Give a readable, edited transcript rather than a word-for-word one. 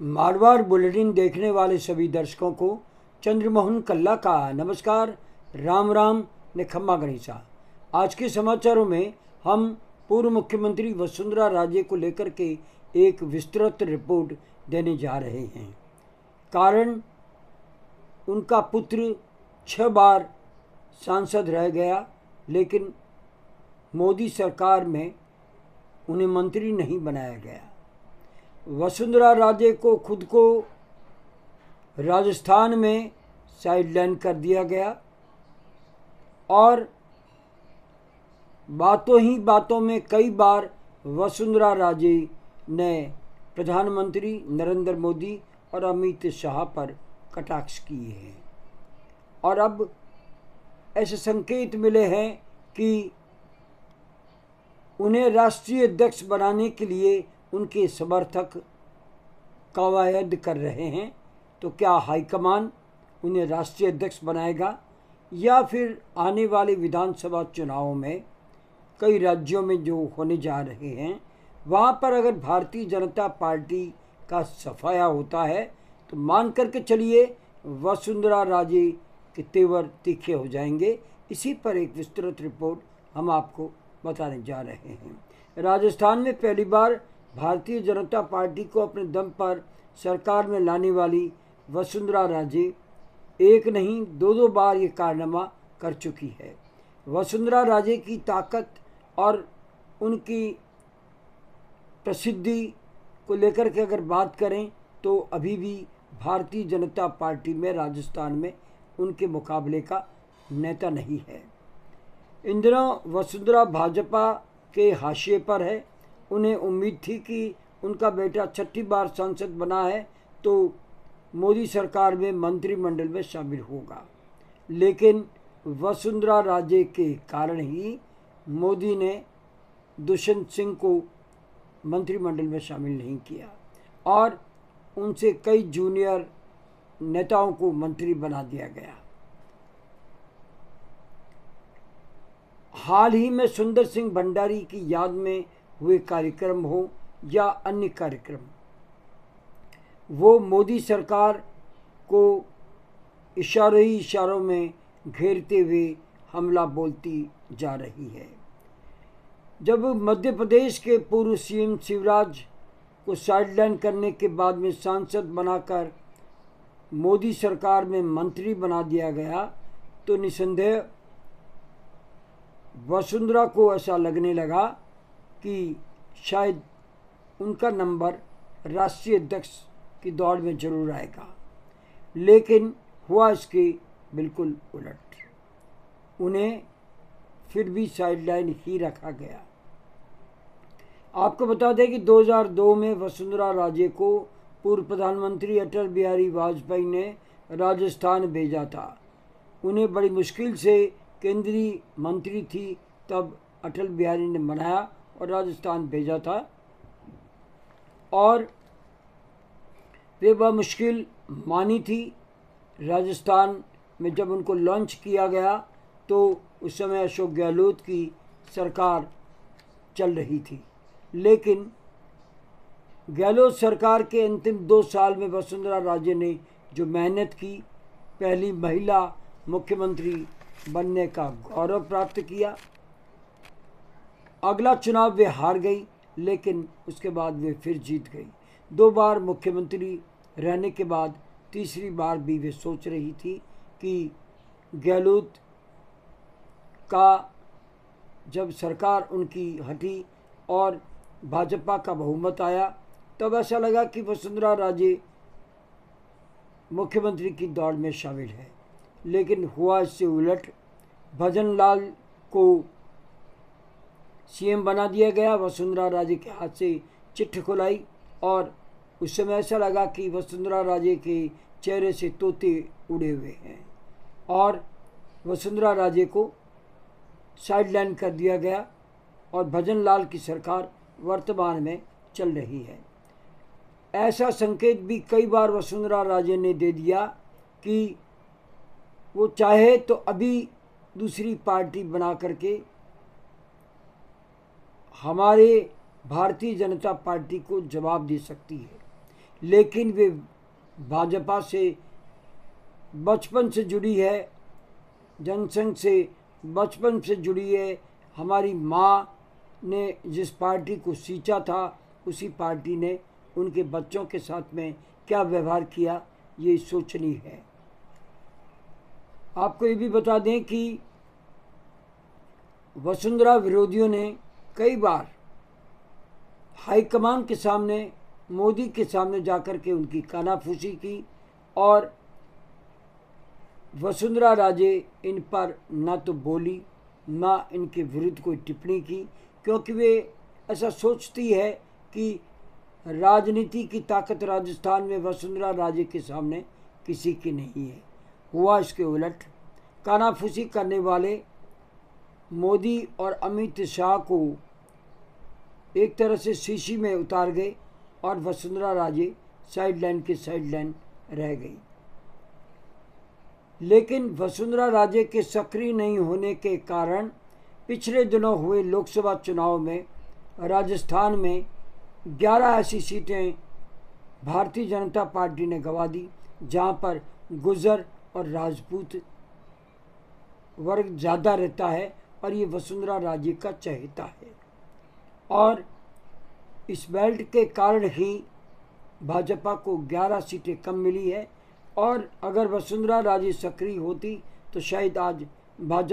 Marwar bulletin देखने वाले सभी दर्शकों को चंद्रमोहन कल्ला का नमस्कार, राम राम ने खम्मा गणिसा। आज के समाचारों में हम पूर्व मुख्यमंत्री वसुंधरा राजे को लेकर के एक विस्तृत रिपोर्ट देने जा रहे हैं। कारण, उनका पुत्र 6 बार सांसद रह गया, लेकिन मोदी सरकार में उन्हें मंत्री नहीं बनाया गया। वसुंधरा राजे को खुद को राजस्थान में साइडलाइन कर दिया गया और बातों ही बातों में कई बार वसुंधरा राजे ने प्रधानमंत्री नरेंद्र मोदी और अमित शाह पर कटाक्ष किए हैं। और अब ऐसे संकेत मिले हैं कि उन्हें राष्ट्रीय अध्यक्ष बनाने के लिए उनके समर्थक कवायद कर रहे हैं। तो क्या हाईकमान उन्हें राष्ट्रीय अध्यक्ष बनाएगा या फिर आने वाले विधानसभा चुनावों में कई राज्यों में जो होने जा रहे हैं वहाँ पर अगर भारतीय जनता पार्टी का सफाया होता है तो मान करके चलिए वसुंधरा राजे के तेवर तीखे हो जाएंगे। इसी पर एक विस्तृत रिपोर्ट हम आपको बताने जा रहे हैं। राजस्थान में पहली बार भारतीय जनता पार्टी को अपने दम पर सरकार में लाने वाली वसुंधरा राजे एक नहीं 2 बार ये कारनामा कर चुकी है। वसुंधरा राजे की ताकत और उनकी प्रसिद्धि को लेकर के अगर बात करें तो अभी भी भारतीय जनता पार्टी में राजस्थान में उनके मुकाबले का नेता नहीं है। इन दिनों वसुंधरा भाजपा के हाशिए पर है। उन्हें उम्मीद थी कि उनका बेटा 6ठी बार सांसद बना है तो मोदी सरकार में मंत्रिमंडल में शामिल होगा, लेकिन वसुंधरा राजे के कारण ही मोदी ने दुष्यंत सिंह को मंत्रिमंडल में शामिल नहीं किया और उनसे कई जूनियर नेताओं को मंत्री बना दिया गया। हाल ही में सुंदर सिंह भंडारी की याद में हुए कार्यक्रम हो या अन्य कार्यक्रम, वो मोदी सरकार को इशारों में घेरते हुए हमला बोलती जा रही है। जब मध्य प्रदेश के पूर्व सीएम शिवराज को साइडलाइन करने के बाद में सांसद बनाकर मोदी सरकार में मंत्री बना दिया गया तो निसंदेह वसुंधरा को ऐसा लगने लगा कि शायद उनका नंबर राष्ट्रीय अध्यक्ष की दौड़ में जरूर आएगा, लेकिन हुआ इसके बिल्कुल उलट। उन्हें फिर भी साइडलाइन ही रखा गया। आपको बता दें कि 2002 में वसुंधरा राजे को पूर्व प्रधानमंत्री अटल बिहारी वाजपेयी ने राजस्थान भेजा था। उन्हें बड़ी मुश्किल से केंद्रीय मंत्री थी, तब अटल बिहारी ने मनाया और राजस्थान भेजा था और वे वह मुश्किल मानी थी। राजस्थान में जब उनको लॉन्च किया गया तो उस समय अशोक गहलोत की सरकार चल रही थी, लेकिन गहलोत सरकार के अंतिम 2 साल में वसुंधरा राजे ने जो मेहनत की, पहली महिला मुख्यमंत्री बनने का गौरव प्राप्त किया। अगला चुनाव वे हार गई, लेकिन उसके बाद वे फिर जीत गई। 2 बार मुख्यमंत्री रहने के बाद तीसरी बार भी वे सोच रही थी कि गहलोत का जब सरकार उनकी हटी और भाजपा का बहुमत आया तब ऐसा लगा कि वसुंधरा राजे मुख्यमंत्री की दौड़ में शामिल है, लेकिन हुआ इससे उलट। भजन लाल को सीएम बना दिया गया। वसुंधरा राजे के हाथ से चिट्ठी खुलाई और उस समय ऐसा लगा कि वसुंधरा राजे के चेहरे से तोते उड़े हुए हैं और वसुंधरा राजे को साइडलाइन कर दिया गया और भजन लाल की सरकार वर्तमान में चल रही है। ऐसा संकेत भी कई बार वसुंधरा राजे ने दे दिया कि वो चाहे तो अभी दूसरी पार्टी बना करके हमारे भारतीय जनता पार्टी को जवाब दे सकती है, लेकिन वे भाजपा से बचपन से जुड़ी है, जनसंघ से बचपन से जुड़ी है। हमारी माँ ने जिस पार्टी को सींचा था उसी पार्टी ने उनके बच्चों के साथ में क्या व्यवहार किया, ये सोचनी है। आपको ये भी बता दें कि वसुंधरा विरोधियों ने कई बार हाईकमान के सामने, मोदी के सामने जाकर के उनकी कानाफूसी की और वसुंधरा राजे इन पर ना तो बोली ना इनके विरुद्ध कोई टिप्पणी की, क्योंकि वे ऐसा सोचती है कि राजनीति की ताकत राजस्थान में वसुंधरा राजे के सामने किसी की नहीं है। हुआ इसके उलट, कानाफूसी करने वाले मोदी और अमित शाह को एक तरह से शीशी में उतार गए और वसुंधरा राजे साइडलाइन के साइडलाइन रह गई। लेकिन वसुंधरा राजे के सक्रिय नहीं होने के कारण पिछले दिनों हुए लोकसभा चुनाव में राजस्थान में 11 ऐसी सीटें भारतीय जनता पार्टी ने गंवा दी, जहां पर गुर्जर और राजपूत वर्ग ज़्यादा रहता है और ये वसुंधरा राजे का चहेता है। और इस बेल्ट के कारण ही भाजपा को 11 सीटें कम मिली है। और अगर वसुंधरा राजे सक्रिय होती तो शायद आज भाजपा